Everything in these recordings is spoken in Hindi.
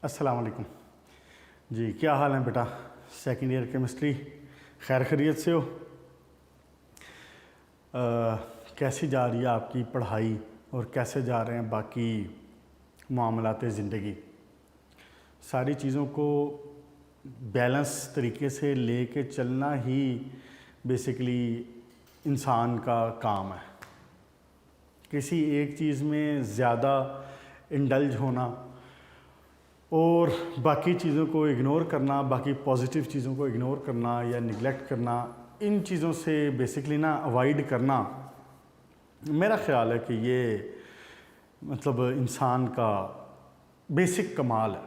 अस्सलाम वालेकुम जी, क्या हाल है बेटा? सेकंड ईयर केमिस्ट्री, खैर खैरियत से हो? कैसी जा रही है आपकी पढ़ाई और कैसे जा रहे हैं बाकी मामलात ज़िंदगी? सारी चीज़ों को बैलेंस तरीके से लेके चलना ही बेसिकली इंसान का काम है। किसी एक चीज़ में ज़्यादा इंडल्ज होना और बाकी चीज़ों को इग्नोर करना, बाकी पॉजिटिव चीज़ों को इग्नोर करना या निगलेक्ट करना, इन चीज़ों से बेसिकली ना अवॉइड करना, मेरा ख़्याल है कि ये मतलब इंसान का बेसिक कमाल है।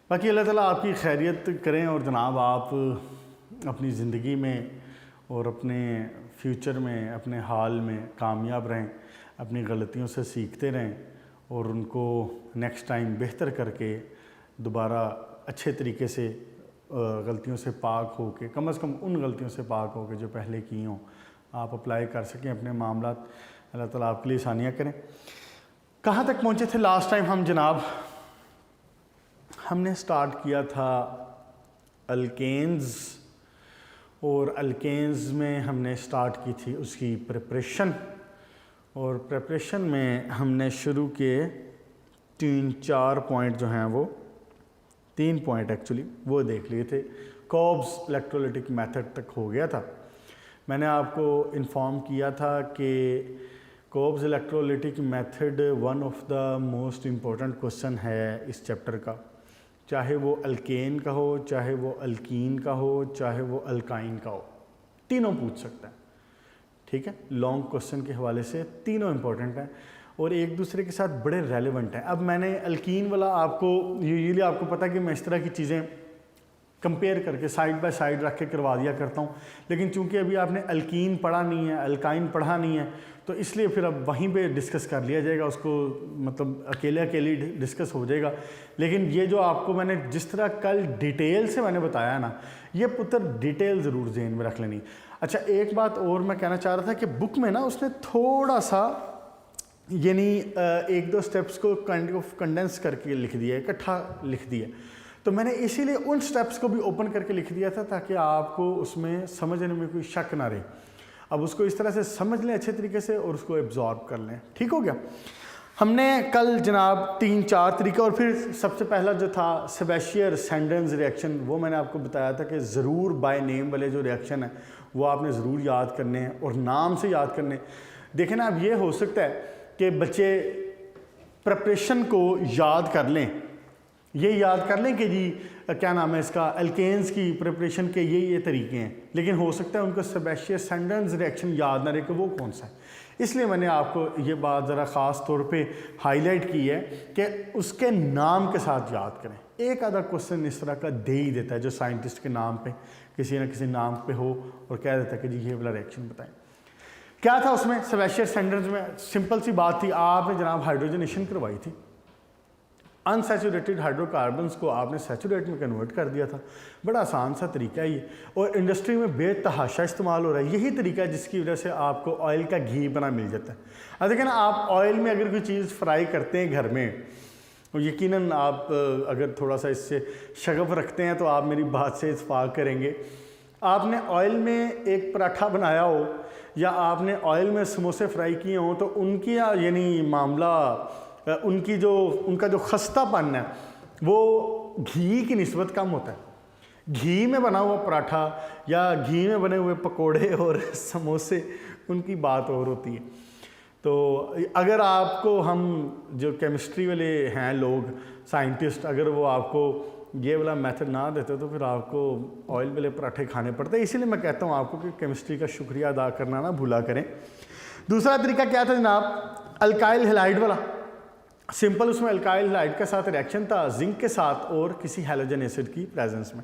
बाकी अल्लाह ताला आपकी खैरियत करें और जनाब आप अपनी ज़िंदगी में और अपने फ्यूचर में, अपने हाल में कामयाब रहें, अपनी गलतियों से सीखते रहें और उनको नेक्स्ट टाइम बेहतर करके दोबारा अच्छे तरीके से गलतियों से पाक हो के, कम से कम उन गलतियों से पाक हो के जो पहले की हों, आप अप्लाई कर सकें अपने मामलात। अल्लाह ताला आपके लिए आसानियाँ करें। कहाँ तक पहुँचे थे लास्ट टाइम हम जनाब? हमने स्टार्ट किया था अल्केन्स, और अल्केन्स में हमने स्टार्ट की थी उसकी प्रिपरेशन, और प्रिपरेशन में हमने शुरू किए 3-4 पॉइंट जो हैं, वो 3 पॉइंट एक्चुअली वो देख लिए थे। कॉब्स इलेक्ट्रोलिटिक मेथड तक हो गया था। मैंने आपको इन्फॉर्म किया था कि Cobbs electrolytic method one of the most important question है इस चैप्टर का, चाहे वो अल्केन का हो, चाहे वो अल्कीन का हो, चाहे वो अल्काइन का हो, तीनों पूछ सकता है। ठीक है, लॉन्ग क्वेश्चन के हवाले से तीनों इंपॉर्टेंट हैं और एक दूसरे के साथ बड़े रेलेवेंट हैं। अब मैंने अल्कीन वाला आपको यूजुअली आपको पता है कि मैं इस तरह की चीज़ें कंपेयर करके साइड बाय साइड रख के करवा दिया करता हूँ, लेकिन चूंकि अभी आपने अल्कीन पढ़ा नहीं है, अल्काइन पढ़ा नहीं है, तो इसलिए फिर अब वहीं पे डिस्कस कर लिया जाएगा, उसको मतलब अकेले अकेले डिस्कस हो जाएगा। लेकिन ये जो आपको मैंने जिस तरह कल डिटेल से मैंने बताया ना, ये पुत्र डिटेल ज़रूर ज़हन में रख लेनी। अच्छा, एक बात और मैं कहना चाह रहा था कि बुक में ना उसने थोड़ा सा यानी 1-2 स्टेप्स को काइंड ऑफ कंडेंस करके लिख दिया है, इकट्ठा लिख दिया, तो मैंने इसीलिए उन स्टेप्स को भी ओपन करके लिख दिया था ताकि आपको उसमें समझने में कोई शक ना रहे। अब उसको इस तरह से समझ लें अच्छे तरीके से और उसको एब्जॉर्ब कर लें। ठीक हो गया? हमने कल जनाब 3-4 तरीके, और फिर सबसे पहला जो था सेबेशियर सैंडर्स रिएक्शन, वो मैंने आपको बताया था कि ज़रूर बाय नेम वाले जो रिएक्शन है वो आपने ज़रूर याद करने हैं और नाम से याद करने। देखें ना, अब ये हो सकता है कि बच्चे प्रिपरेशन को याद कर लें, ये याद कर लें कि जी क्या नाम है इसका, अल्केन्स की प्रिपरेशन के ये तरीके हैं, लेकिन हो सकता है उनको सेबेशियर सैंडर्स रिएक्शन याद ना रहे कि वो कौन सा है। इसलिए मैंने आपको ये बात ज़रा ख़ास तौर पे हाईलाइट की है कि उसके नाम के साथ याद करें। एक आधा क्वेश्चन इस तरह का दे ही देता है जो साइंटिस्ट के नाम पे किसी न किसी नाम पे हो और कह देता है कि जी ये वाला रिएक्शन बताएं। क्या था उसमें सेबेशियर सैंडर्स में? सिंपल सी बात थी, आपने जनाब हाइड्रोजनेशन करवाई थी, अनसैचुरेटेड हाइड्रोकार्बन्स को आपने सैचुरेट में कन्वर्ट कर दिया था। बड़ा आसान सा तरीका है ये, और इंडस्ट्री में बेतहाशा इस्तेमाल हो रहा है। यही तरीका है जिसकी वजह से आपको ऑयल का घी बना मिल जाता है। अब देखिए ना, आप ऑयल में अगर कोई चीज़ फ्राई करते हैं घर में, और यकीनन आप अगर थोड़ा सा इससे शगफ रखते हैं तो आप मेरी बात से इत्फाक करेंगे। आपने ऑयल में एक पराठा बनाया हो या आपने ऑयल में समोसे फ्राई किए हों, तो उनकी यानी मामला उनका जो खस्तापन है वो घी की निस्बत कम होता है। घी में बना हुआ पराठा या घी में बने हुए पकोड़े और समोसे, उनकी बात और होती है। तो अगर आपको हम जो केमिस्ट्री वाले हैं लोग, साइंटिस्ट, अगर वो आपको ये वाला मेथड ना देते तो फिर आपको ऑयल वाले पराठे खाने पड़ते। इसीलिए मैं कहता हूँ आपको कि केमिस्ट्री का शुक्रिया अदा करना ना भूला करें। दूसरा तरीका क्या था जनाब? अल्काइल हैलाइड वाला। सिंपल, उसमें अल्काइल हैलाइड के साथ रिएक्शन था, जिंक के साथ और किसी हैलोजन एसिड की प्रेजेंस में।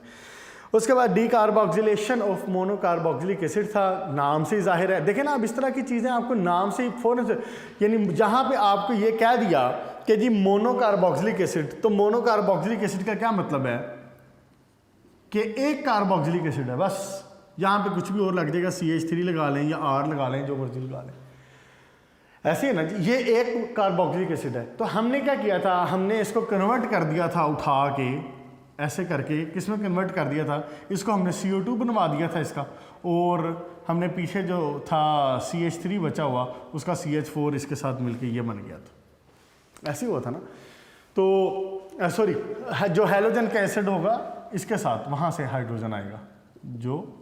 उसके बाद डीकार्बोक्सिलेशन ऑफ मोनोकार्बोक्सिलिक एसिड था, नाम से ही जाहिर है। देखें ना, अब इस तरह की चीज़ें आपको नाम से ही फ़ौरन से, यानी जहाँ पे आपको ये कह दिया कि जी मोनोकार्बोक्सिलिक एसिड, तो मोनोकार्बोक्सिलिक एसिड का क्या मतलब है कि एक कार्बोक्सिलिक एसिड है बस। यहाँ पे कुछ भी और लग जाएगा, CH3 लगा लें या R लगा लें, जो मर्जी लगा लें। ऐसे है ना जी, ये एक कार्बोक्सिलिक एसिड है, तो हमने क्या किया था, हमने इसको कन्वर्ट कर दिया था उठा के ऐसे करके, किस में कन्वर्ट कर दिया था, इसको हमने CO2 बनवा दिया था इसका, और हमने पीछे जो था CH3 बचा हुआ उसका CH4 इसके साथ मिलके ये बन गया था, ऐसे हुआ था ना। तो सॉरी, जो हैलोजन का एसिड होगा इसके साथ वहाँ से हाइड्रोजन आएगा, जो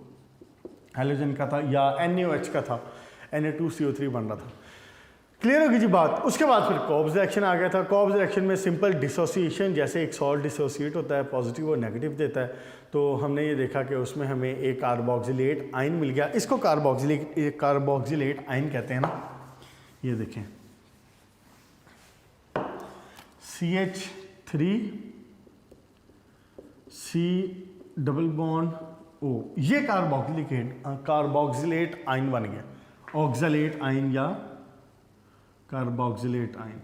हैलोजन का था या NaOH का था, Na2CO3 बन रहा था। क्लियर होगी जी बात। उसके बाद फिर कॉब्स रिएक्शन आ गया था। कॉब्स रिएक्शन में सिंपल डिसोसिएशन, जैसे एक सॉल्ट डिसोसिएट होता है, पॉजिटिव और नेगेटिव देता है, तो हमने ये देखा कि उसमें हमें एक कार्बोक्सिलेट आयन मिल गया। इसको कार्बोक्सिलेट आयन कहते हैं ना, ये देखें CH3 C double bond O, ये कार्बोक्सिलेट आयन बन गया, ऑक्सलेट आयन या कार्बोक्सिलेट आयन।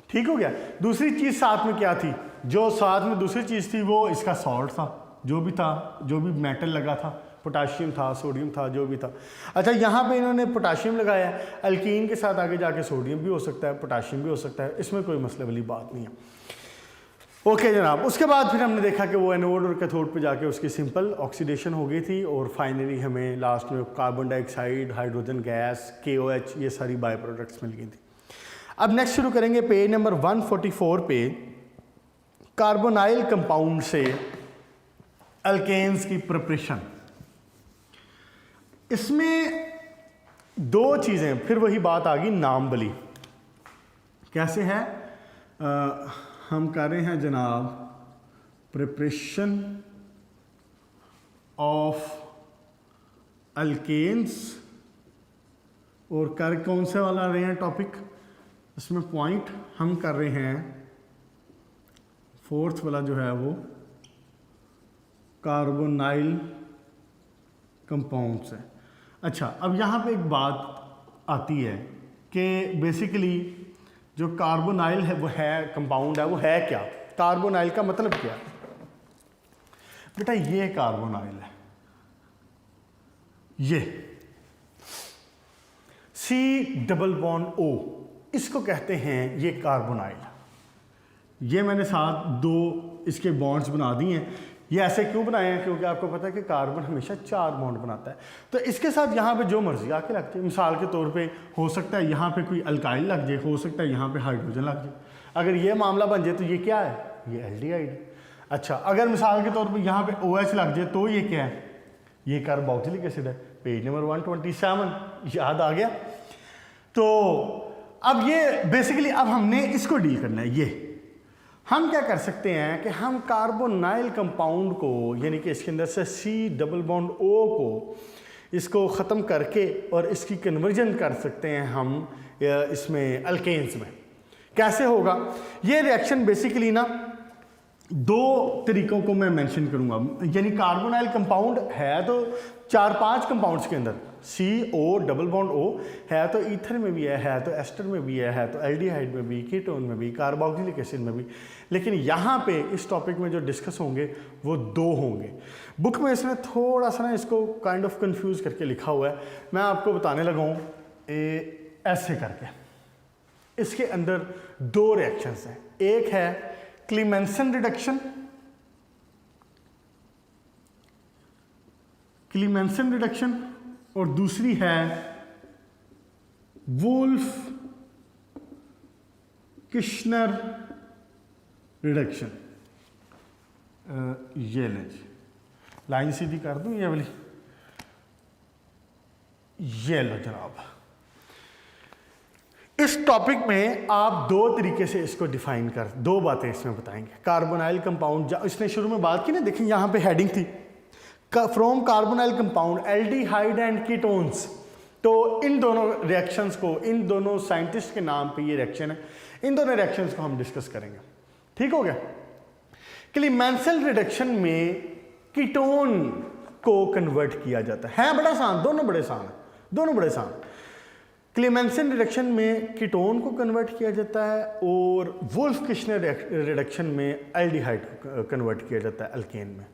ठीक हो गया। दूसरी चीज साथ में क्या थी, जो साथ में दूसरी चीज थी वो इसका सॉल्ट था, जो भी था, जो भी मेटल लगा था, पोटाशियम था, सोडियम था, जो भी था। अच्छा, यहाँ पे इन्होंने पोटाशियम लगाया, अल्कीन के साथ आगे जाके सोडियम भी हो सकता है, पोटाशियम भी हो सकता है, इसमें कोई मसले वाली बात नहीं है। ओके जनाब। उसके बाद फिर हमने देखा कि वो एनोड और कैथोड पे जाके उसकी सिंपल ऑक्सीडेशन हो गई थी, और फाइनली हमें लास्ट में carbon dioxide, hydrogen gas, KOH, ये सारी बाय प्रोडक्ट्स मिल गई थी। अब नेक्स्ट शुरू करेंगे पेज नंबर 144 पे, कार्बोनाइल कंपाउंड से अल्केन्स की प्रिपरेशन। इसमें दो चीज़ें, फिर वही बात आ गई नाम बली। कैसे है, हम कर रहे हैं जनाब प्रिपरेशन ऑफ अल्केन्स, और कर कौन से वाला रहे हैं टॉपिक, इसमें पॉइंट हम कर रहे हैं फोर्थ वाला जो है वो कार्बोनाइल कंपाउंड्स है। अच्छा, अब यहाँ पे एक बात आती है कि बेसिकली जो कार्बोनाइल है वो है कंपाउंड है, वो है क्या, कार्बोनाइल का मतलब क्या है बेटा, ये कार्बोनाइल है, ये C डबल बॉन्ड O, इसको कहते हैं ये कार्बोनाइल। ये मैंने साथ दो इसके बॉन्ड्स बना दिए हैं। ये ऐसे क्यों बनाए हैं, क्योंकि आपको पता है कि कार्बन हमेशा 4 बॉन्ड बनाता है, तो इसके साथ यहाँ पे जो मर्जी आके लग जाए। मिसाल के तौर पे हो सकता है यहाँ पे कोई अल्काइल लग जाए, हो सकता है यहाँ पे हाइड्रोजन लग जाए। अगर ये मामला बन जाए तो ये क्या है, ये एल्डिहाइड। अच्छा, अगर मिसाल के तौर पे यहाँ पे OH लग जाए तो ये क्या है, ये कार्बोक्सिलिक एसिड है। पेज नंबर 127 याद आ गया। तो अब ये बेसिकली अब हमने इसको डील करना है। ये हम क्या कर सकते हैं कि हम कार्बोनाइल कंपाउंड को, यानी कि इसके अंदर से C डबल बॉन्ड O को, इसको ख़त्म करके और इसकी कन्वर्जन कर सकते हैं हम इसमें अल्केन्स में। कैसे होगा ये रिएक्शन, बेसिकली ना दो तरीकों को मैं मेंशन करूंगा। यानी कार्बोनाइल कंपाउंड है तो 4-5 कंपाउंड्स के अंदर CO डबल बॉन्ड O है, तो ईथर में भी है तो एस्टर में भी है तो एल्डिहाइड में भी, कीटोन में भी, कार्बोक्सिलिक एसिड में भी। लेकिन यहाँ पे इस टॉपिक में जो डिस्कस होंगे वो 2 होंगे। बुक में इसने थोड़ा सा ना इसको काइंड ऑफ कंफ्यूज करके लिखा हुआ है, मैं आपको बताने लगा हूँ ऐसे करके। इसके अंदर 2 रिएक्शंस हैं, एक है क्लीमेंसन रिडक्शन और दूसरी है वुल्फ किश्नर रिडक्शन। ये ले जी, लाइन सीधी कर दूं ये वाली, ये लो जनाब। इस टॉपिक में आप 2 तरीके से इसको डिफाइन कर, 2 बातें इसमें बताएंगे। कार्बोनाइल कंपाउंड, इसने शुरू में बात की ना, देखिए यहाँ पे हेडिंग थी from carbonyl compound aldehyde and ketones. तो इन दोनों रिएक्शंस को, इन दोनों साइंटिस्ट के नाम पे ये रिएक्शन है, इन दोनों रिएक्शंस को हम डिस्कस करेंगे। ठीक हो गया। क्लीमेंसन रिडक्शन में कीटोन को कन्वर्ट किया जाता है बड़ा आसान, दोनों बड़े आसान। क्लीमेंसन रिडक्शन में कीटोन को कन्वर्ट किया जाता है और वुल्फ किश्नर रिडक्शन में एल्डिहाइड को कन्वर्ट किया जाता है अल्केन में।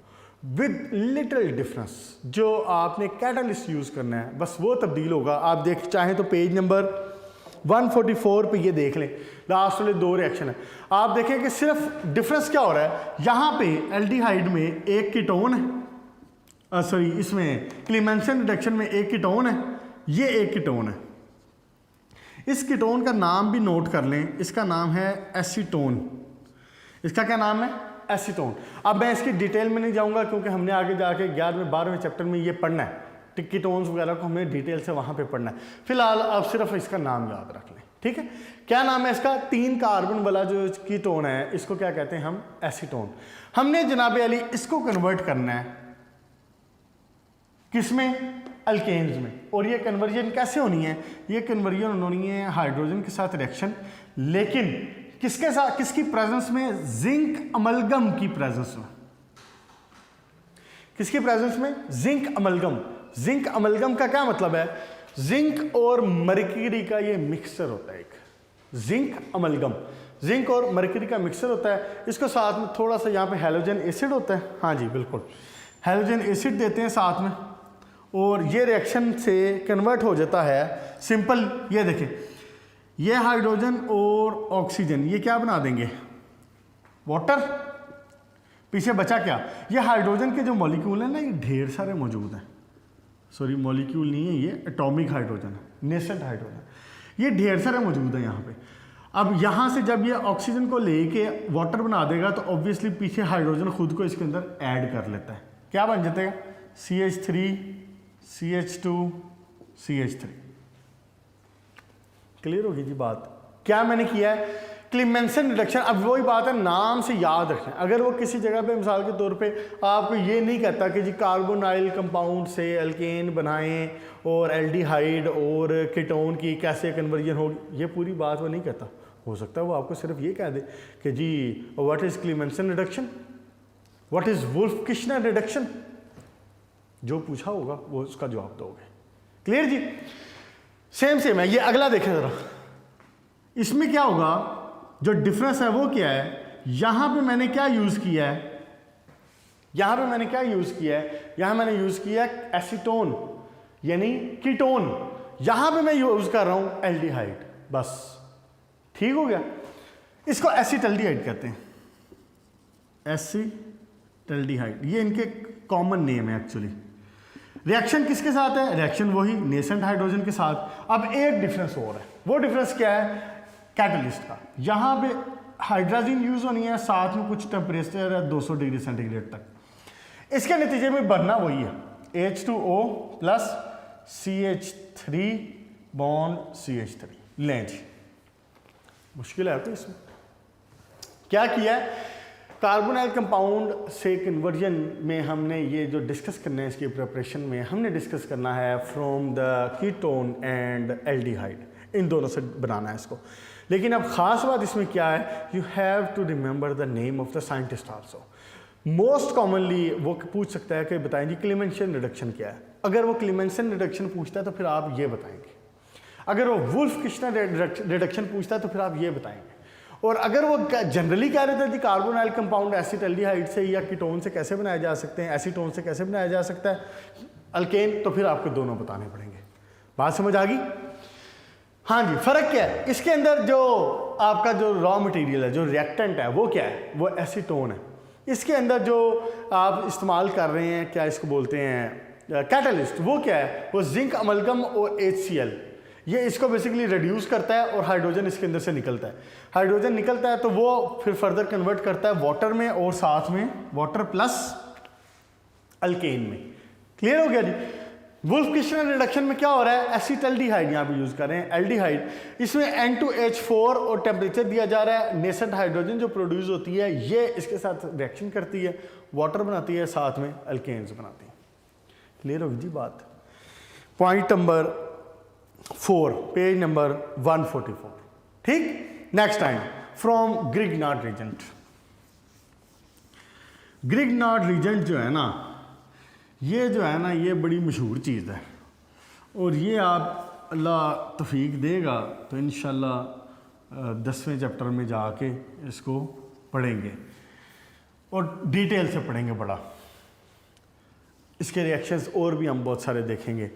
With little difference. जो आपने कैटलिस्ट यूज़ करना है बस वो तब्दील होगा। आप देख चाहें तो पेज नंबर 144 पे ये देख लें, लास्ट वाले 2 रिएक्शन है। आप देखें कि सिर्फ डिफरेंस क्या हो रहा है, यहाँ पे एल्डिहाइड में एक कीटोन है, सॉरी इसमें क्लीमेंसन रिडक्शन में एक कीटोन है, ये एक कीटोन है। इस कीटोन का नाम भी नोट कर लें, इसका नाम है एसीटोन। इसका क्या नाम है? एसीटोन। अब मैं इसकी डिटेल में नहीं जाऊंगा क्योंकि हमने आगे जाके 11वें 12वें चैप्टर में ये पढ़ना है, कीटोन्स वगैरह को हमें डिटेल से वहाँ पे पढ़ना है। फिलहाल आप सिर्फ इसका नाम याद रख लें, ठीक है। क्या नाम है इसका? 3 कार्बन वाला जो कीटोन है इसको क्या कहते हैं हम? एसीटोन। हमने जनाब अली इसको कन्वर्ट करना है किसमें? अल्केन्स में। और ये कन्वर्जन कैसे होनी है? ये कन्वर्जन होनी है हाइड्रोजन के साथ रिएक्शन, लेकिन किसके साथ? किसकी प्रेजेंस में? जिंक अमलगम की प्रेजेंस में। किसकी प्रेजेंस में? Zinc amalgam. जिंक अमलगम का क्या मतलब है? जिंक और मरकरी का ये मिक्सचर होता है, एक जिंक अमलगम, जिंक और मरकरी का मिक्सचर होता है। इसको साथ में थोड़ा सा यहाँ पे हैलोजन एसिड होता है, हाँ जी बिल्कुल, हैलोजन एसिड देते हैं साथ में, और ये रिएक्शन से कन्वर्ट हो जाता है सिंपल। ये देखें, ये हाइड्रोजन और ऑक्सीजन ये क्या बना देंगे? वाटर। पीछे बचा क्या? ये हाइड्रोजन के जो मॉलिक्यूल हैं ना, ये ढेर सारे मौजूद हैं। सॉरी मॉलिक्यूल नहीं है, ये एटॉमिक हाइड्रोजन है, नेसेंट हाइड्रोजन, ये ढेर सारे मौजूद हैं यहाँ पे। अब यहाँ से जब ये ऑक्सीजन को लेके वाटर बना देगा तो ऑब्वियसली पीछे हाइड्रोजन खुद को इसके अंदर ऐड कर लेता है। क्या बन जाता है? CH3 CH2 CH3। क्लियर होगी जी बात? क्या मैंने किया है? क्लीमेंसन रिडक्शन। अब वही बात है, नाम से याद रखें। अगर वो किसी जगह पे मिसाल के तौर पे आपको ये नहीं कहता कि जी कार्बोनाइल कंपाउंड से एल्केन बनाएं और एल्डिहाइड और कीटोन की कैसे कन्वर्जन होगी, ये पूरी बात वो नहीं कहता। हो सकता है वो आपको सिर्फ ये कह दे कि जी what is Clemmensen reduction, what is Wolff Kishner reduction. जो पूछा होगा वो उसका जवाब दोगे। क्लियर जी? सेम है। ये अगला देखें ज़रा, इसमें क्या होगा? जो डिफरेंस है वो क्या है? यहां पे मैंने क्या यूज किया है? यहां पे मैंने क्या यूज किया है? यहां मैंने यूज किया है एसीटोन यानी कीटोन। यहां पे मैं यूज कर रहा हूं एल्डिहाइड, बस ठीक हो गया। इसको एसिटल्डिहाइड कहते हैं, एसिटल्डिहाइड, ये इनके कॉमन नेम है एक्चुअली। रिएक्शन किसके साथ है? रिएक्शन वही नेसेंट हाइड्रोजन के साथ। अब एक डिफरेंस और है, वो डिफरेंस क्या है? कैटलिस्ट का। यहाँ पे हाइड्रोजन यूज होनी है, साथ में कुछ टेम्परेचर है 200 डिग्री सेंटीग्रेड तक। इसके नतीजे में बनना वही है H2O plus CH3 bond CH3। लें जी, मुश्किल है तो इसमें क्या किया है? कार्बोनाइल कंपाउंड से कन्वर्जन में हमने ये जो डिस्कस करना है, इसकी प्रिपरेशन में हमने डिस्कस करना है from the ketone and aldehyde, इन दोनों से बनाना है इसको। लेकिन अब ख़ास बात इसमें क्या है? You have to remember the name of the scientist also. Most commonly वो पूछ सकता है कि बताएं जी क्लीमेंसन रिडक्शन क्या है। अगर वो क्लीमेंसन रिडक्शन पूछता है तो फिर आप ये बताएंगे। अगर वो वुल्फ-किश्नर रिडक्शन पूछता है तो फिर आप ये बताएंगे। और अगर वो जनरली कह रहे थे कि कार्बोनाइल कंपाउंड एसिटल्डिहाइड से या कीटोन से कैसे बनाए जा सकते हैं, एसीटोन से कैसे बनाया जा सकता है अल्केन, तो फिर आपको दोनों बताने पड़ेंगे। बात समझ आ गई? हाँ जी। फ़र्क क्या है? इसके अंदर जो आपका जो रॉ मटेरियल है, जो रिएक्टेंट है, वो क्या है? वो एसीटोन है। इसके अंदर जो आप इस्तेमाल कर रहे हैं, क्या इसको बोलते हैं, कैटलिस्ट, वो क्या है? वो जिंक अमलगम और HCl। ये इसको बेसिकली रिड्यूस करता है और हाइड्रोजन इसके अंदर से निकलता है। हाइड्रोजन निकलता है तो वो फिर फर्दर कन्वर्ट करता है वाटर में, और साथ में वाटर प्लस अल्केन में। क्लियर हो गया जी? वुल्फ-किश्नर रिडक्शन में क्या हो रहा है? एसिटल्डिहाइड यहाँ पे यूज कर रहे हैं, एल्डिहाइड। इसमें N2H4 और टेम्परेचर दिया जा रहा है। नेसेंट हाइड्रोजन जो प्रोड्यूस होती है ये इसके साथ रिएक्शन करती है, वाटर बनाती है, साथ में अल्केन्स बनाती है। क्लियर होगी जी बात? Point number 4, page number 144। ठीक। Next time from Grignard reagent. Grignard reagent जो है ना, ये जो है ना, ये बड़ी मशहूर चीज़ है, और ये आप अल्लाह तौफीक देगा तो इंशाल्लाह 10वें चैप्टर में जाके इसको पढ़ेंगे और डिटेल से पढ़ेंगे बड़ा। इसके रिएक्शंस और भी हम बहुत सारे देखेंगे,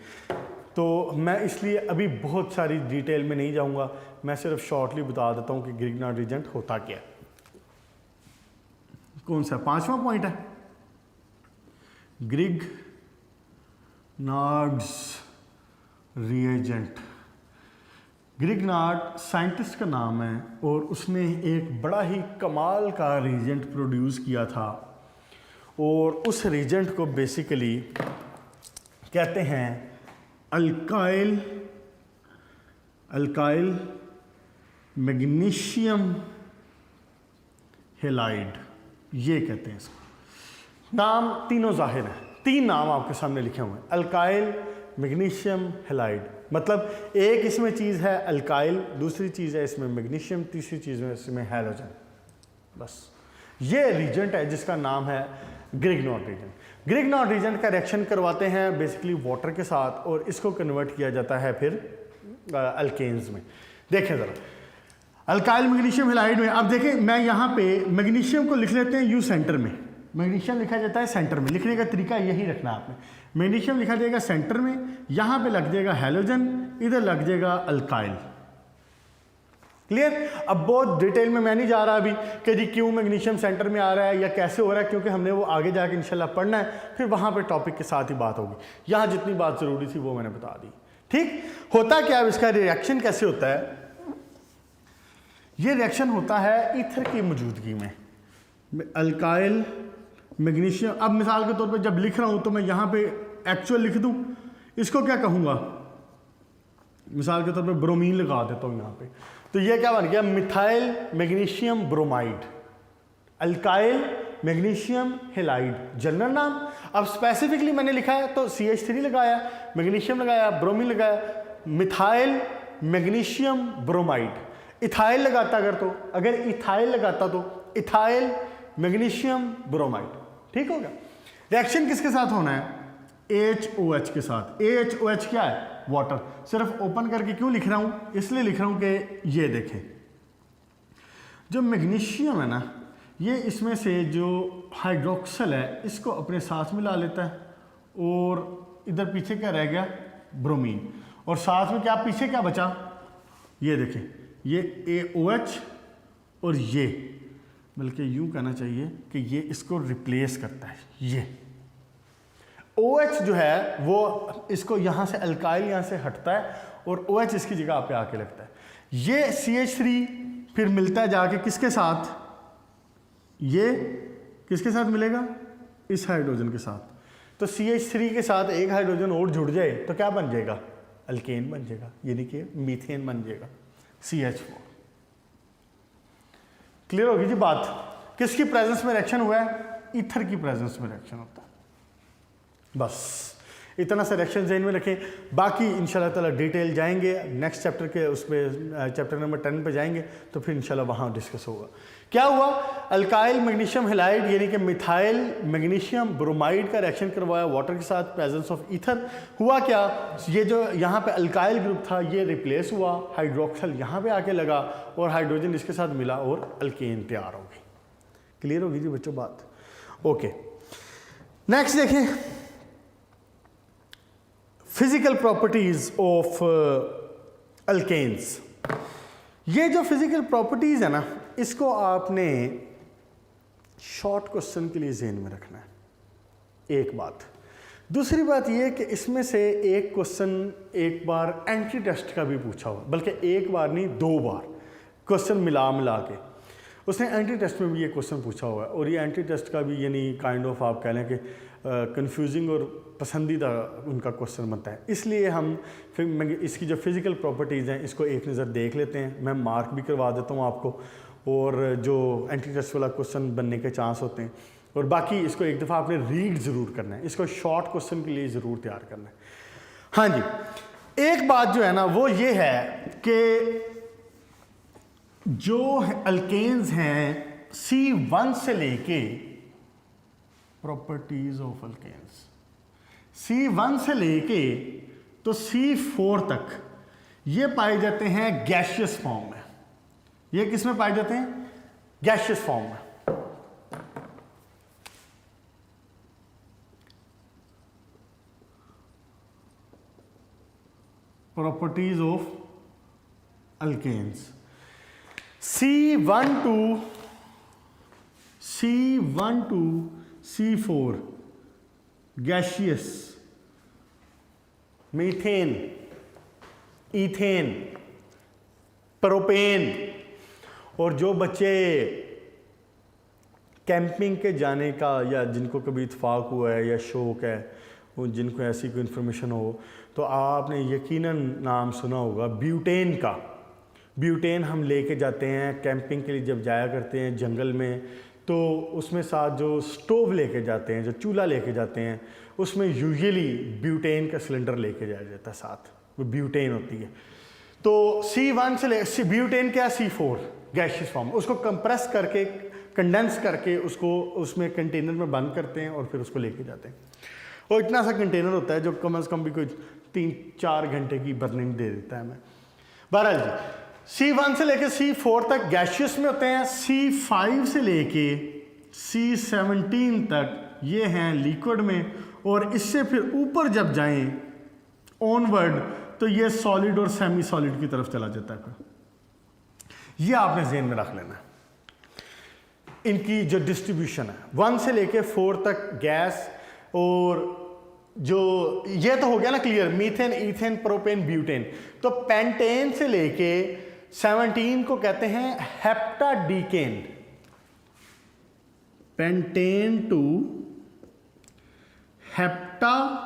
तो मैं इसलिए अभी बहुत सारी डिटेल में नहीं जाऊंगा, मैं सिर्फ शॉर्टली बता देता हूं कि ग्रिग्नार्ड रीजेंट होता क्या है। कौन सा 5वां पॉइंट है, ग्रिग्नार्ड्स रिएजेंट। ग्रिग्नार्ड साइंटिस्ट का नाम है और उसने एक बड़ा ही कमाल का रिएजेंट प्रोड्यूस किया था, और उस रिएजेंट को बेसिकली कहते हैं अल्काइल मैग्नीशियम हैलाइड, ये कहते हैं इसको। नाम तीनों जाहिर है, 3 नाम आपके सामने लिखे हुए हैं। अल्काइल मैग्नीशियम हैलाइड, मतलब एक इसमें चीज़ है अल्काइल, दूसरी चीज़ है इसमें मैग्नीशियम, तीसरी चीज़ है इसमें हैलोजन। बस ये रीजेंट है जिसका नाम है ग्रिग्नार्ड रीजेंट। ग्रिग्नार्ड रीजेंट का रिएक्शन करवाते हैं बेसिकली वाटर के साथ, और इसको कन्वर्ट किया जाता है फिर अल्केन्स में। देखें ज़रा अल्काइल मैग्नीशियम हैलाइड में, अब देखें मैं यहाँ पे मैग्नीशियम को लिख लेते हैं यू सेंटर में, मैग्नीशियम लिखा जाता है सेंटर में, लिखने का तरीका यही रखना आपने। मैग्नीशियम लिखा जाएगा सेंटर में, यहाँ पे लग जाएगा हैलोजन, इधर लग जाएगा अल्काइल। क्लियर? अब बहुत डिटेल में मैं नहीं जा रहा अभी कि जी क्यों मैग्नीशियम सेंटर में आ रहा है या कैसे हो रहा है, क्योंकि हमने वो आगे जाके इंशाल्लाह पढ़ना है, फिर वहाँ पे टॉपिक के साथ ही बात होगी। यहाँ जितनी बात ज़रूरी थी वो मैंने बता दी। ठीक, होता क्या है, इसका रिएक्शन कैसे होता है? ये रिएक्शन होता है ईथर की मौजूदगी में, अल्काइल मैग्नीशियम। अब मिसाल के तौर पे जब लिख रहा हूँ तो मैं यहाँ पे एक्चुअल लिख दूँ, इसको क्या कहूँगा, मिसाल के तौर पे ब्रोमीन लगा देता हूँ यहाँ पे, तो ये क्या बन गया, methyl magnesium bromide, alkyl magnesium halide, general नाम। अब स्पेसिफिकली मैंने लिखा है तो CH3 लगाया, मैग्नीशियम लगाया, ब्रोमीन लगाया, मिथाइल मैग्नीशियम ब्रोमाइड। इथाइल लगाता अगर इथाइल लगाता तो इथाइल मैग्नीशियम ब्रोमाइड। ठीक हो गया। रिएक्शन किसके साथ होना है? HOH के साथ। HOH क्या है? वाटर। सिर्फ ओपन करके क्यों लिख रहा हूं? इसलिए लिख रहा हूं कि ये देखें, जो मैग्नीशियम है ना, ये इसमें से जो हाइड्रोक्सल है इसको अपने साथ मिला लेता है, और इधर पीछे क्या रह गया, ब्रोमीन, और साथ में क्या पीछे क्या बचा, ये देखें, ये AOH और ये, बल्कि यूं कहना चाहिए कि ये इसको रिप्लेस करता है। ये OH जो है वो इसको यहाँ से अल्काइल यहाँ से हटता है और OH इसकी जगह पे आके लगता है। ये CH3 फिर मिलता है जाके किसके साथ, ये किसके साथ मिलेगा, इस हाइड्रोजन के साथ। तो CH3 के साथ एक हाइड्रोजन और जुड़ जाए तो क्या बन जाएगा, अल्केन बन जाएगा, यानी कि मीथेन बन जाएगा, CH4। क्लियर होगी जी बात? किसकी प्रेजेंस में रिएक्शन हुआ है? ईथर की प्रेजेंस में रिएक्शन होता है। बस इतना सा रिएक्शन ज़हन में रखें, बाकी इंशाल्लाह ताला डिटेल जाएंगे नेक्स्ट चैप्टर के, उसमें चैप्टर नंबर 10 पे जाएंगे तो फिर इंशाल्लाह वहाँ डिस्कस होगा। क्या हुआ, अल्काइल मैग्नीशियम हैलाइड यानी कि मिथाइल मैग्नीशियम ब्रोमाइड का रिएक्शन करवाया वाटर के साथ, प्रेजेंस ऑफ ईथर। हुआ क्या, ये जो यहाँ पे अल्काइल ग्रुप था ये रिप्लेस हुआ, हाइड्रोक्सल यहाँ पे आके लगा और हाइड्रोजन इसके साथ मिला और अल्केन तैयार हो गई। क्लियर होगी जी बच्चों बात? ओके, नेक्स्ट देखें, फिजिकल प्रॉपर्टीज ऑफ अल्केन्स। ये जो फिजिकल प्रॉपर्टीज है ना, इसको आपने शॉर्ट क्वेश्चन के लिए ज़हन में रखना है, एक बात। दूसरी बात ये कि इसमें से एक क्वेश्चन एक बार एंट्री टेस्ट का भी पूछा हुआ, बल्कि एक बार नहीं 2 बार क्वेश्चन मिला के उसने एंट्री टेस्ट में भी ये क्वेश्चन पूछा हुआ है। और ये एंट्री टेस्ट का भी यानी काइंड ऑफ आप कह लें कि कंफ्यूजिंग और पसंदीदा उनका क्वेश्चन बनता है। इसलिए हम फिर इसकी जो फिज़िकल प्रॉपर्टीज़ हैं इसको एक नज़र देख लेते हैं, मैं मार्क भी करवा देता हूँ आपको, और जो एंट्री टेस्ट वाला क्वेश्चन बनने के चांस होते हैं। और बाकी इसको एक दफ़ा आपने रीड ज़रूर करना है, इसको शॉर्ट क्वेश्चन के लिए ज़रूर तैयार करना है। हाँ जी, एक बात जो है ना वो ये है कि जो अल्केन्स हैं C1 से लेके, प्रॉपर्टीज ऑफ अल्केन्स C1 से लेके तो C4 तक ये पाए जाते हैं गैशियस फॉर्म में। ये किस में पाए जाते हैं? गैशियस फॉर्म में। Properties of alkanes. C1 to C4 gaseous, methane, ethane, propane. और जो बच्चे कैंपिंग के जाने का या जिनको कभी इत्फाक हुआ है या शौक़ है, वो जिनको ऐसी कोई इन्फॉर्मेशन हो, तो आपने यकीनन नाम सुना होगा ब्यूटेन का। ब्यूटेन हम लेके जाते हैं कैंपिंग के लिए, जब जाया करते हैं जंगल में, तो उसमें साथ जो स्टोव लेके जाते हैं, जो चूल्हा लेके जाते हैं, उसमें यूजुअली ब्यूटेन का सिलेंडर लेके जाया जाता है साथ, वो ब्यूटेन होती है। तो C1 से ले ब्यूटेन क्या, C4 गैशियस फॉर्म, उसको कंप्रेस करके कंडेंस करके उसको उसमें कंटेनर में बंद करते हैं और फिर उसको लेके जाते हैं। और इतना सा कंटेनर होता है जो कम से कम भी कोई 3-4 घंटे की बर्निंग दे देता है हमें। बहरहाल जी, C1 से लेके C4 तक गैशियस में होते हैं, C5 से लेके C17 तक ये हैं लिक्विड में, और इससे फिर ऊपर जब जाएं ऑनवर्ड तो ये सॉलिड और सेमी सॉलिड की तरफ चला जाता है। ये आपने ज़हन में रख लेना है इनकी जो डिस्ट्रीब्यूशन है। 1 से लेके 4 तक गैस, और जो ये तो हो गया ना clear, methane, ethane, propane, butane. तो पेंटेन से लेके 17 को कहते हैं हेप्टाडीकेन। पेंटेन टू हेप्टाडीकेन,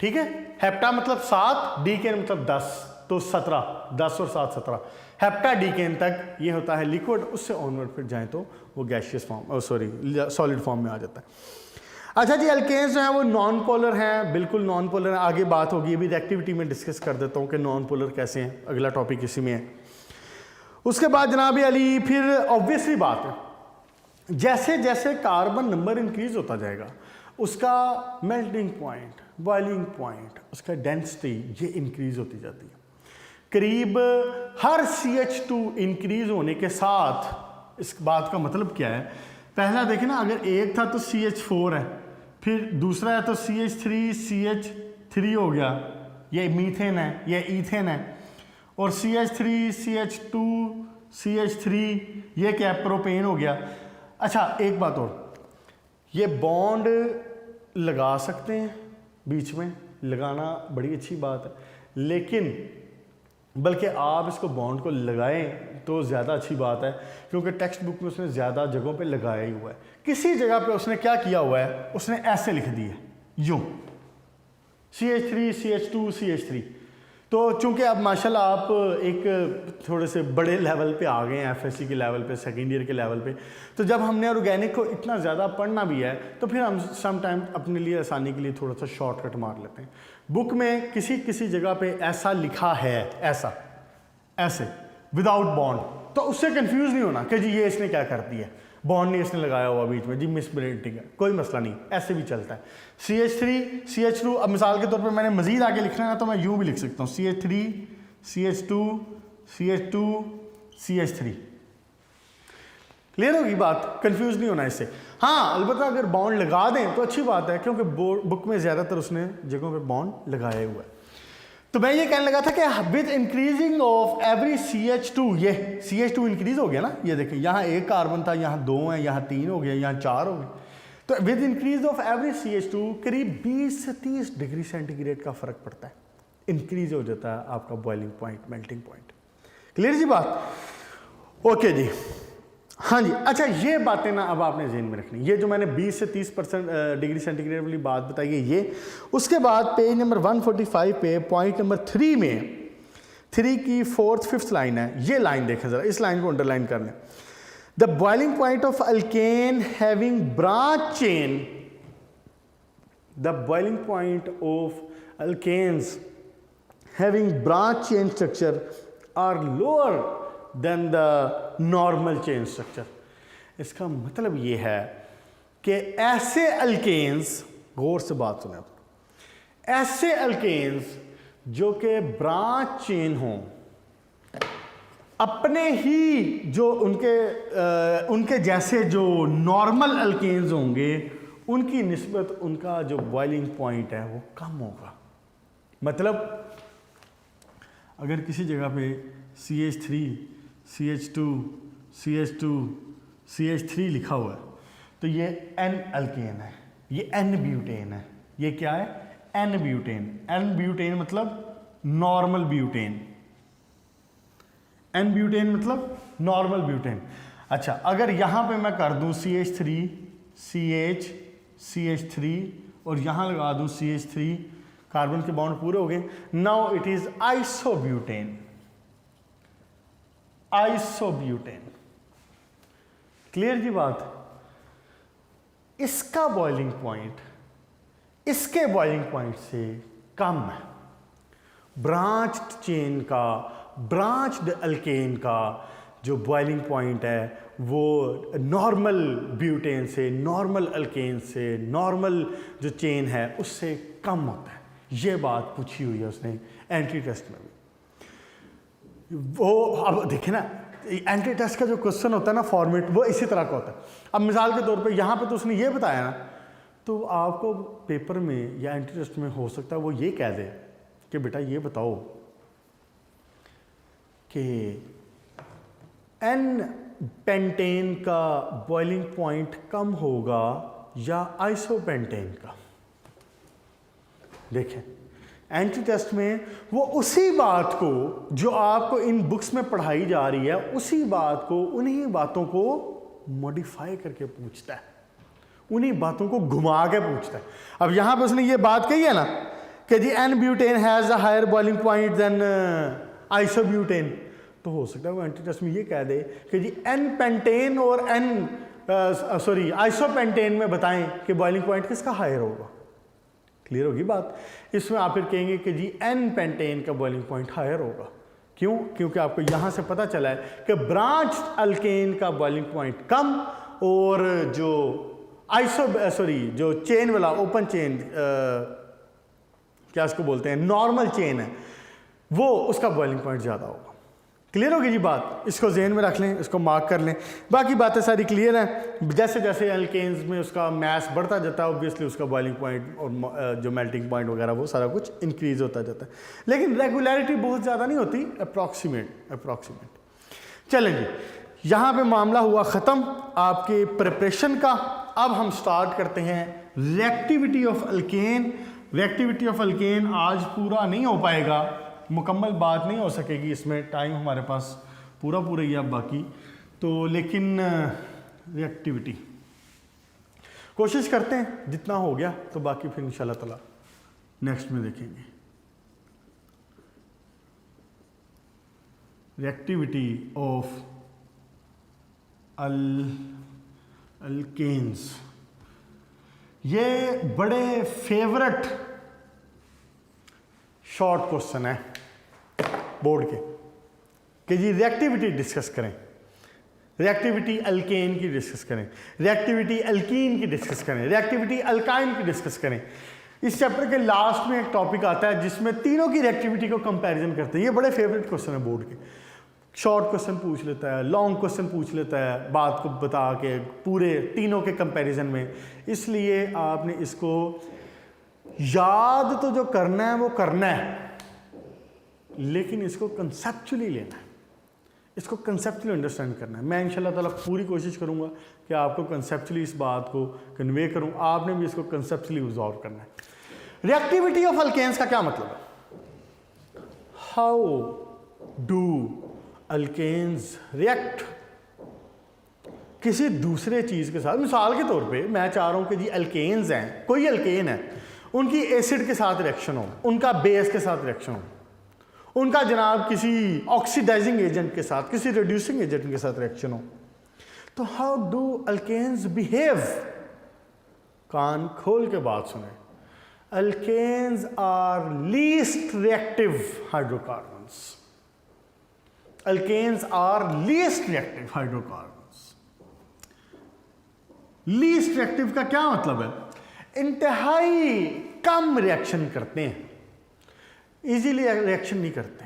ठीक है। हेप्टा मतलब 7, डीकेन मतलब 10, तो 17, 10 और 7 17। हेप्टाडीकेन तक ये होता है लिक्विड, उससे ऑनवर्ड फिर जाएं तो वो गैशियस फॉर्म, सॉलिड फॉर्म में आ जाता है। अच्छा जी, अल्केन्स जो हैं वो नॉन पोलर हैं, बिल्कुल नॉन पोलर हैं। आगे बात होगी, अभी एक्टिविटी में डिस्कस कर देता हूँ कि नॉन पोलर कैसे हैं, अगला टॉपिक इसी में है। उसके बाद जनाब अली, फिर ऑब्वियसली बात है, जैसे जैसे कार्बन नंबर इंक्रीज होता जाएगा, उसका मेल्टिंग पॉइंट, बॉइलिंग पॉइंट, उसका डेंसिटी ये इंक्रीज होती जाती है। करीब हर CH2 इंक्रीज होने के साथ, इस बात का मतलब क्या है, पहला देखें ना, अगर एक था तो CH4 है, फिर दूसरा है तो CH3 CH3 हो गया, ये मीथेन है, ये ईथेन है, और CH3 CH2 CH3 ये क्या है, प्रोपेन हो गया। अच्छा एक बात और, ये बॉन्ड लगा सकते हैं बीच में, लगाना बड़ी अच्छी बात है, लेकिन बल्कि आप इसको बॉन्ड को लगाएं तो ज़्यादा अच्छी बात है, क्योंकि टेक्स्ट बुक में उसने ज़्यादा जगहों पे लगाया ही हुआ है। किसी जगह पे उसने क्या किया हुआ है, उसने ऐसे लिख दिया यूँ CH3 CH2 CH3। तो चूंकि अब माशाल्लाह आप एक थोड़े से बड़े लेवल पे आ गए हैं, FSC के लेवल पे, सेकेंड ईयर के लेवल पे, तो जब हमने ऑर्गेनिक को इतना ज़्यादा पढ़ना भी है तो फिर हम सम टाइम अपने लिए आसानी के लिए थोड़ा सा शॉर्टकट मार लेते हैं। बुक में किसी किसी जगह पे ऐसा लिखा है, ऐसे विदाउट बॉन्ड, तो उससे कंफ्यूज नहीं होना कि जी ये इसने क्या कर दिया, बॉन्ड नहीं इसने लगाया हुआ बीच में, जी मिसप्रिंटिंग है, कोई मसला नहीं, ऐसे भी चलता है। CH3 CH2, अब मिसाल के तौर पे मैंने मजीद आगे लिखना है तो मैं यूँ भी लिख सकता हूँ, CH3 CH2 CH2 CH3। Clear होगी बात, कंफ्यूज नहीं होना इससे। हाँ अलबत्ता अगर बॉन्ड लगा दें तो अच्छी बात है, क्योंकि बुक में ज़्यादातर उसने जगहों पे बॉन्ड लगाया हुआ है। तो मैं ये कहने लगा था कि with increasing of every CH2, ये CH2 इंक्रीज हो गया ना, ये देखिए यहाँ एक कार्बन था, यहाँ 2 है, यहाँ 3 हो गया, यहाँ 4 हो गए। तो with increase of every CH2 करीब 20 से 30 डिग्री सेंटीग्रेड का फ़र्क पड़ता है, इंक्रीज हो जाता है आपका boiling point, melting point. Clear जी बात, ओके जी। हाँ जी, अच्छा ये बातें ना अब आपने ज़हन में रखनी, ये जो मैंने 20 से 30% डिग्री सेंटीग्रेड वाली बात बताई है ये। उसके बाद पेज नंबर 145 पे पॉइंट नंबर 3 में 3 की 4th 5th लाइन है, ये लाइन देखें ज़रा, इस लाइन को अंडरलाइन कर लें। The boiling point of alkane having branch chain, the boiling point of alkanes having branch chain structure are lower than the normal chain structure. इसका मतलब ये है कि ऐसे अल्केन्स, गौर से बात सुने, ऐसे अल्केन्स जो कि ब्रांच चेन हों, अपने ही जो उनके जैसे जो नॉर्मल अल्केन्स होंगे उनकी निस्बत उनका जो बॉइलिंग पॉइंट है वो कम होगा। मतलब अगर किसी जगह पे CH3 CH2 CH2 CH3 लिखा हुआ है तो ये N अल्केन है, ये N ब्यूटेन है। ये क्या है? N butane. N ब्यूटेन मतलब नॉर्मल ब्यूटेन। N ब्यूटेन मतलब नॉर्मल ब्यूटेन। अच्छा, अगर यहां पे मैं कर दूं CH3 CH CH3 और यहां लगा दूं CH3, कार्बन के बॉन्ड पूरे हो गए। Now it is isobutane. Isobutane, clear जी बात? इसका बॉइलिंग पॉइंट इसके बॉइलिंग पॉइंट से कम है। ब्रांच्ड चेन का, ब्रांच्ड अल्केन का जो बॉइलिंग पॉइंट है वो नॉर्मल ब्यूटेन से, नॉर्मल अल्केन से, नॉर्मल जो चेन है उससे कम होता है। ये बात पूछी हुई है उसने एंट्री टेस्ट में भी। वो अब देखे ना, एंट्री टेस्ट का जो क्वेश्चन होता है ना फॉर्मेट, वो इसी तरह का होता है। अब मिसाल के तौर पे यहाँ पे तो उसने ये बताया ना, तो आपको पेपर में या एंट्री टेस्ट में हो सकता है वो ये कह दे कि बेटा ये बताओ कि एन पेंटेन का बॉइलिंग पॉइंट कम होगा या आइसोपेंटेन का। देखें एंट्री टेस्ट में वो उसी बात को जो आपको इन बुक्स में पढ़ाई जा रही है, उसी बात को, उन्हीं बातों को मॉडिफाई करके पूछता है, उन्हीं बातों को घुमा के पूछता है। अब यहां पे उसने ये बात कही है ना कि जी n butane has a higher boiling point than isobutane, तो हो सकता है वो एंट्री टेस्ट में ये कह दे कि जी एन पेंटेन और आइसोपेंटेन में बताएं कि बॉइलिंग पॉइंट किसका हायर होगा। क्लियर होगी बात? इसमें आप फिर कहेंगे कि जी एन पेंटेन का बॉइलिंग पॉइंट हायर होगा। क्यों? क्योंकि आपको यहां से पता चला है कि ब्रांच अल्केन का बॉइलिंग पॉइंट कम और जो जो चेन वाला ओपन चेन, क्या इसको बोलते हैं, नॉर्मल चेन है, वो उसका बॉइलिंग पॉइंट ज़्यादा होगा। क्लियर होगी जी बात? इसको जहन में रख लें, इसको मार्क कर लें। बाकी बातें सारी क्लियर हैं। जैसे जैसे अल्केन्स में उसका मैस बढ़ता जाता है, ऑब्वियसली उसका बॉइलिंग पॉइंट और जो मेल्टिंग पॉइंट वगैरह वो सारा कुछ इंक्रीज होता जाता है, लेकिन रेगुलरिटी बहुत ज़्यादा नहीं होती, अप्रॉक्सीमेट। चलें जी, यहाँ पे मामला हुआ ख़त्म आपके प्रिपरेशन का। अब हम स्टार्ट करते हैं reactivity of alkane. Reactivity of alkane आज पूरा नहीं हो पाएगा, मुकम्मल बात नहीं हो सकेगी इसमें, टाइम हमारे पास पूरा ही है अब बाकी तो, लेकिन रिएक्टिविटी कोशिश करते हैं जितना हो गया, तो बाकी फिर इंशाल्लाह ताला नेक्स्ट में देखेंगे। रिएक्टिविटी ऑफ अल्केन्स, ये बड़े फेवरेट शॉर्ट क्वेश्चन है बोर्ड के कि जी रिएक्टिविटी डिस्कस करें, रिएक्टिविटी अल्केन की डिस्कस करें, रिएक्टिविटी अल्कीन की डिस्कस करें, रिएक्टिविटी अल्काइन की डिस्कस करें। इस चैप्टर के लास्ट में एक टॉपिक आता है जिसमें तीनों की रिएक्टिविटी को कंपैरिजन करते हैं। ये बड़े फेवरेट क्वेश्चन है बोर्ड के। शॉर्ट क्वेश्चन पूछ लेता है, लॉन्ग क्वेश्चन पूछ लेता है, बात को बता के पूरे तीनों के कंपैरिजन में। इसलिए आपने इसको याद तो जो करना है वो करना है, लेकिन इसको कंसेप्चुअली लेना है, इसको कंसेप्चुअली अंडरस्टैंड करना है। मैं इंशाल्लाह ताला पूरी कोशिश करूंगा कि आपको कंसेप्चुअली इस बात को कन्वे करूं, आपने भी इसको कंसेप्चुअली ऑब्जर्व करना है। रिएक्टिविटी ऑफ अल्केन्स का क्या मतलब है? हाउ डू अल्केन्स रिएक्ट किसी दूसरे चीज के साथ। मिसाल के तौर पे मैं चाह रहा हूं कि जी अल्केन्स हैं, कोई अल्केन है, उनकी एसिड के साथ रिएक्शन हो, उनका बेस के साथ रिएक्शन हो, उनका जनाब किसी ऑक्सीडाइजिंग एजेंट के साथ, किसी रिड्यूसिंग एजेंट के साथ रिएक्शन हो, तो हाउ डू अल्केन्स बिहेव? कान खोल के बात सुने। Alkanes are least reactive hydrocarbons. Alkanes are least reactive hydrocarbons. Least reactive का क्या मतलब है? इंतहाई कम रिएक्शन करते हैं, इजीली रिएक्शन नहीं करते,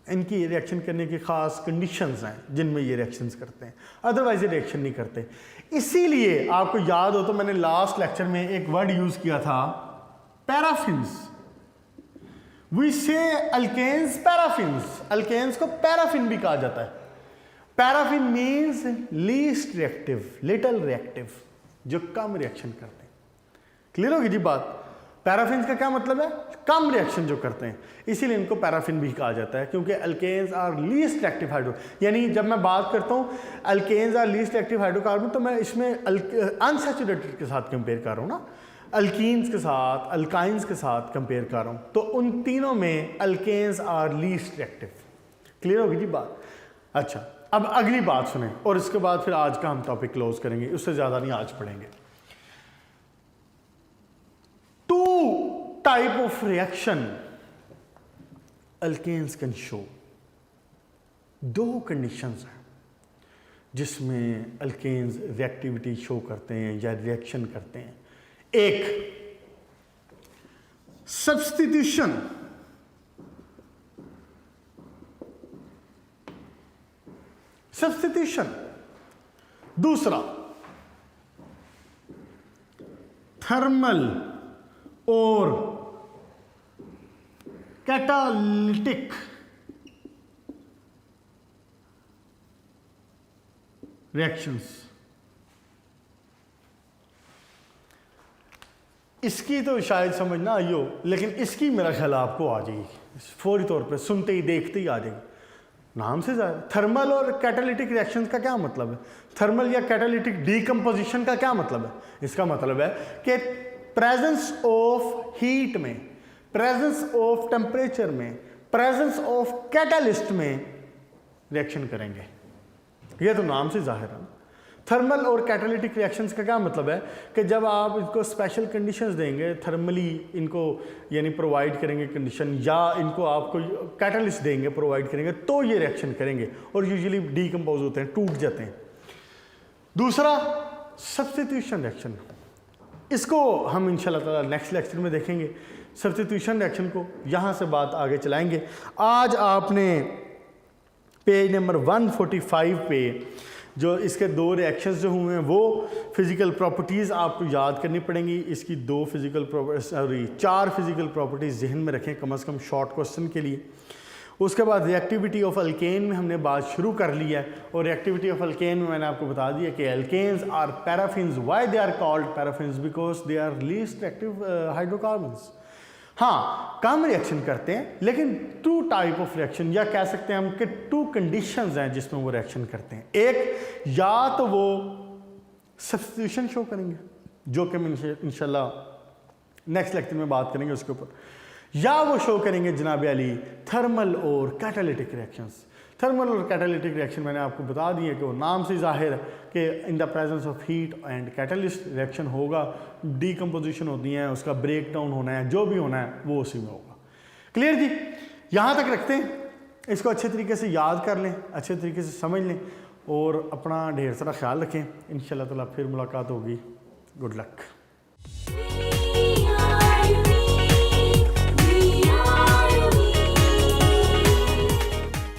इनकी रिएक्शन करने की ख़ास कंडीशंस हैं जिनमें ये रिएक्शंस करते हैं, अदरवाइज ये रिएक्शन नहीं करते। इसीलिए आपको याद हो तो मैंने लास्ट लेक्चर में एक वर्ड यूज़ किया था, पैराफिन्स। वी से अल्केन्स पैराफिन्स, अल्केन्स को पैराफिन भी कहा जाता है। Paraffin means least reactive, little reactive, जो कम रिएक्शन करते हैं। क्लियर होगी जी बात? पैराफिन्स का क्या मतलब है? कम रिएक्शन जो करते हैं, इसीलिए इनको पैराफिन भी कहा जाता है, क्योंकि alkanes are least reactive hydro, यानी जब मैं बात करता हूँ alkanes are least reactive hydrocarbon तो मैं इसमें अनसैचुरेटेड के साथ कंपेयर कर रहा हूँ ना, अल्कीन्स के साथ, अल्काइंस के साथ कंपेयर कर रहा हूँ, तो उन तीनों में alkanes are least reactive. Clear होगी जी बात? अच्छा, अब अगली बात सुने और इसके बाद फिर आज का हम टॉपिक क्लोज करेंगे, उससे ज़्यादा नहीं आज पढ़ेंगे। Two type of reaction alkanes can show. दो कंडीशंस हैं जिसमें अल्केन्स रिएक्टिविटी शो करते हैं या रिएक्शन करते हैं। एक सब्स्टिट्यूशन, सब्स्टिट्यूशन, दूसरा थर्मल और कैटालिटिक रिएक्शंस। इसकी तो शायद समझ ना आई हो, लेकिन इसकी मेरा ख्याल आपको आ जाएगी फौरी तौर पे, सुनते ही देखते ही आ जाएगी। नाम से ज़्यादा थर्मल और कैटालिटिक रिएक्शंस का क्या मतलब है? थर्मल या कैटालिटिक डीकम्पोजिशन का क्या मतलब है? इसका मतलब है कि प्रेजेंस ऑफ हीट में, प्रेजेंस ऑफ टेम्परेचर में, प्रेजेंस ऑफ कैटालिस्ट में रिएक्शन करेंगे। यह तो नाम से जाहिर है। थर्मल और कैटालिटिक रिएक्शंस का क्या मतलब है कि जब आप इनको स्पेशल कंडीशंस देंगे, थर्मली इनको यानी प्रोवाइड करेंगे कंडीशन, या इनको आप कोई कैटालिस्ट देंगे, प्रोवाइड करेंगे, तो ये रिएक्शन करेंगे और यूजुअली डीकम्पोज होते हैं, टूट जाते हैं। दूसरा सब्स्टिट्यूशन रिएक्शन, इसको हम इंशाल्लाह ताला नेक्स्ट लेक्चर में देखेंगे। सब्स्टिट्यूशन रिएक्शन को यहाँ से बात आगे चलाएंगे। आज आपने पेज नंबर 145 पे जो इसके दो रिएक्शंस जो हुए हैं वो फिजिकल प्रॉपर्टीज़ आपको याद करनी पड़ेंगी। इसकी चार फिजिकल प्रॉपर्टीज़ जहन में रखें कम से कम शॉर्ट क्वेश्चन के लिए। उसके बाद रिएक्टिविटी ऑफ अल्केन में हमने बात शुरू कर ली है, और रिएक्टिविटी ऑफ अल्केन में मैंने आपको बता दिया कि alkanes are paraffins. Why they are called paraffins? Because they are least reactive hydrocarbons. हाँ, कम रिएक्शन करते हैं, लेकिन टू टाइप ऑफ रिएक्शन, या कह सकते हैं हम कि टू कंडीशंस हैं जिसमें वो रिएक्शन करते हैं। एक, या तो वो सब्स्टिट्यूशन शो करेंगे, जो कि हम इंशाल्लाह नेक्स्ट लेक्चर में बात करेंगे उसके ऊपर, या वो शो करेंगे जनाब अली थर्मल और कैटालिटिक रिएक्शंस। थर्मल और कैटालिटिक रिएक्शन मैंने आपको बता दिया कि वो नाम से जाहिर है कि in the presence of heat and catalyst reaction होगा, डीकम्पोजिशन होती है, उसका ब्रेक डाउन होना है, जो भी होना है वो उसी में होगा। क्लियर जी? यहाँ तक रखते हैं, इसको अच्छे तरीके से याद कर लें, अच्छे तरीके से समझ लें और अपना ढेर सारा ख्याल रखें। इंशाल्लाह ताला फिर मुलाकात होगी। Good luck.